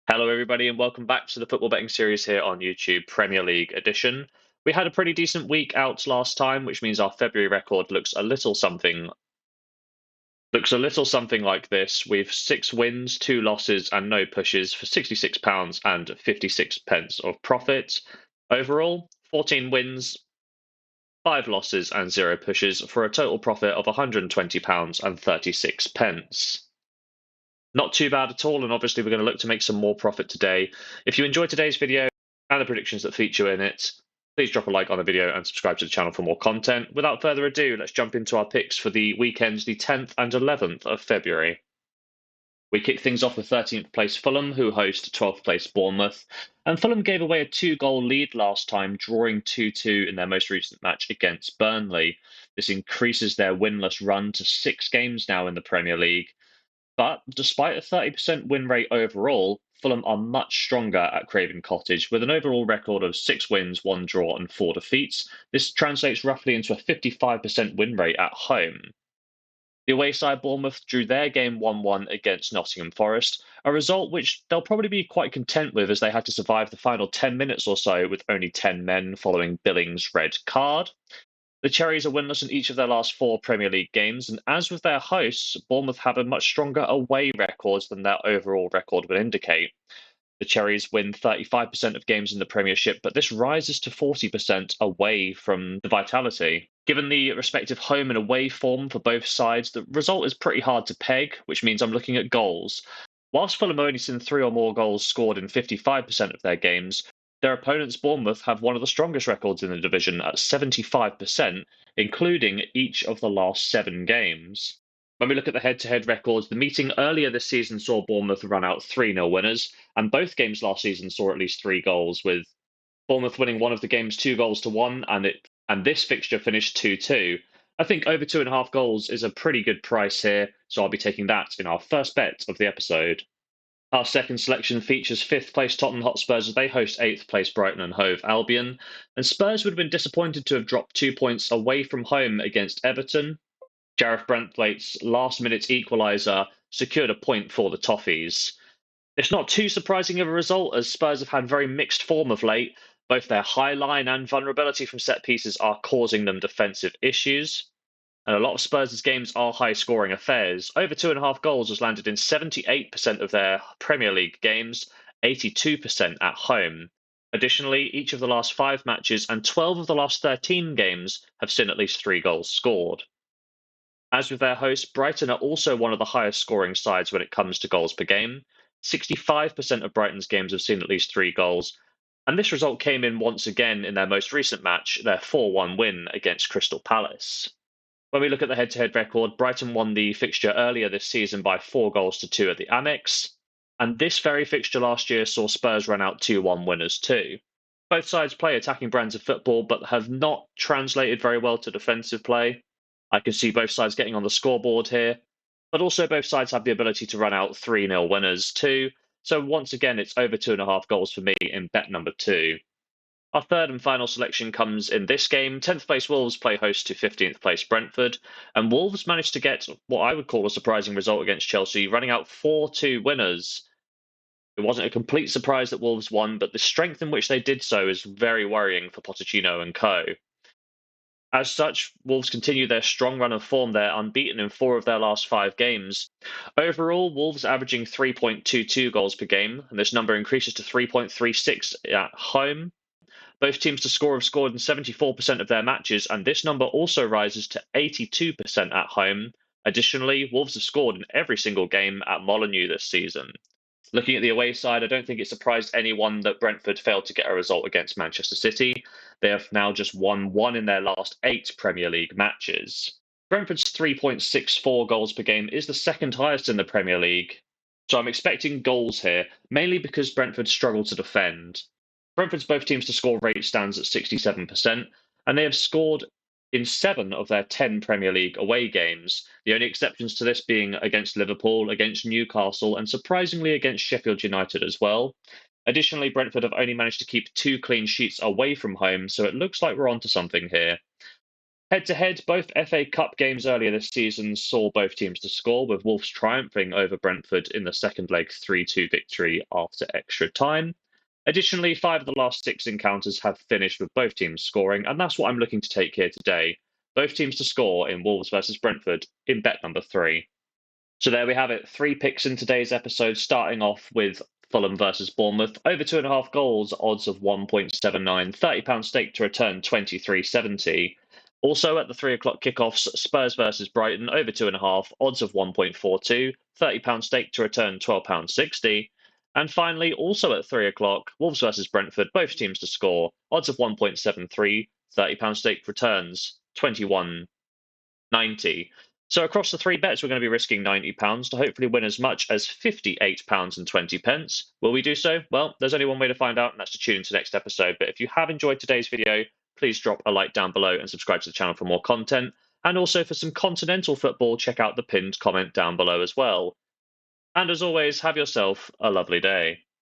Hello, everybody, and welcome back to the football betting series here on YouTube, Premier League edition. We had a pretty decent week out last time, which means our February record looks a little something like this. We've 6 wins, 2 losses, and no pushes for £66 and 56 pence of profit. Overall, 14 wins, 5 losses, and 0 pushes for a total profit of £120 and 36 pence. Not too bad at all, and obviously we're going to look to make some more profit today. If you enjoyed today's video and the predictions that feature in it, please drop a like on the video and subscribe to the channel for more content. Without further ado, let's jump into our picks for the weekends, the 10th and 11th of February. We kick things off with 13th place Fulham, who host 12th place Bournemouth. And Fulham gave away a 2-goal lead last time, drawing 2-2 in their most recent match against Burnley. This increases their winless run to 6 games now in the Premier League. But despite a 30% win rate overall, Fulham are much stronger at Craven Cottage with an overall record of 6 wins, 1 draw, and 4 defeats. This translates roughly into a 55% win rate at home. The away side Bournemouth drew their game 1-1 against Nottingham Forest, a result which they'll probably be quite content with as they had to survive the final 10 minutes or so with only 10 men following Billings' red card. The Cherries are winless in each of their last 4 Premier League games, and as with their hosts, Bournemouth have a much stronger away record than their overall record would indicate. The Cherries win 35% of games in the Premiership, but this rises to 40% away from the Vitality. Given the respective home and away form for both sides, the result is pretty hard to peg, which means I'm looking at goals. Whilst Fulham have only seen 3 or more goals scored in 55% of their games, their opponents, Bournemouth, have one of the strongest records in the division at 75%, including each of the last 7 games. When we look at the head-to-head records, the meeting earlier this season saw Bournemouth run out 3-0 winners, and both games last season saw at least 3 goals, with Bournemouth winning one of the games 2-1, and this fixture finished 2-2. I think over 2.5 goals is a pretty good price here, so I'll be taking that in our first bet of the episode. Our second selection features 5th place Tottenham Hotspurs as they host 8th place Brighton and Hove Albion, and Spurs would have been disappointed to have dropped 2 points away from home against Everton. Gareth Brentwaite's last-minute equaliser secured a point for the Toffees. It's not too surprising of a result, as Spurs have had very mixed form of late. Both their high line and vulnerability from set pieces are causing them defensive issues. And a lot of Spurs' games are high-scoring affairs. Over 2.5 goals was landed in 78% of their Premier League games, 82% at home. Additionally, each of the last 5 matches and 12 of the last 13 games have seen at least 3 goals scored. As with their hosts, Brighton are also one of the highest scoring sides when it comes to goals per game. 65% of Brighton's games have seen at least 3 goals, and this result came in once again in their most recent match, their 4-1 win against Crystal Palace. When we look at the head-to-head record, Brighton won the fixture earlier this season by 4-2 at the Amex, and this very fixture last year saw Spurs run out 2-1 winners too. Both sides play attacking brands of football, but have not translated very well to defensive play. I can see both sides getting on the scoreboard here, but also both sides have the ability to run out 3-0 winners too. So once again, it's over 2.5 goals for me in bet number 2. Our third and final selection comes in this game. 10th place Wolves play host to 15th place Brentford, and Wolves managed to get what I would call a surprising result against Chelsea, running out 4-2 winners. It wasn't a complete surprise that Wolves won, but the strength in which they did so is very worrying for Pochettino and co. As such, Wolves continue their strong run of form. They're unbeaten in 4 of their last 5 games. Overall, Wolves averaging 3.22 goals per game, and this number increases to 3.36 at home. Both teams to score have scored in 74% of their matches, and this number also rises to 82% at home. Additionally, Wolves have scored in every single game at Molineux this season. Looking at the away side, I don't think it surprised anyone that Brentford failed to get a result against Manchester City. They have now just won 1 in their last 8 Premier League matches. Brentford's 3.64 goals per game is the second highest in the Premier League, so I'm expecting goals here, mainly because Brentford struggle to defend. Brentford's both teams to score rate stands at 67%, and they have scored in 7 of their 10 Premier League away games, the only exceptions to this being against Liverpool, against Newcastle, and surprisingly against Sheffield United as well. Additionally, Brentford have only managed to keep 2 clean sheets away from home, so it looks like we're onto something here. Head to head, both FA Cup games earlier this season saw both teams to score, with Wolves triumphing over Brentford in the second leg 3-2 victory after extra time. Additionally, 5 of the last 6 encounters have finished with both teams scoring, and that's what I'm looking to take here today. Both teams to score in Wolves versus Brentford in bet number 3. So there we have it. 3 picks in today's episode, starting off with Fulham versus Bournemouth. Over 2.5 goals, odds of 1.79. £30 stake to return 23.70. Also at the 3 o'clock kickoffs, Spurs versus Brighton. Over 2.5, odds of 1.42. £30 stake to return £12.60. And finally, also at 3 o'clock, Wolves versus Brentford. Both teams to score. Odds of 1.73. £30 stake returns 21.90. So across the 3 bets, we're going to be risking £90 to hopefully win as much as £58.20. Will we do so? Well, there's only one way to find out, and that's to tune into the next episode. But if you have enjoyed today's video, please drop a like down below and subscribe to the channel for more content. And also for some continental football, check out the pinned comment down below as well. And as always, have yourself a lovely day.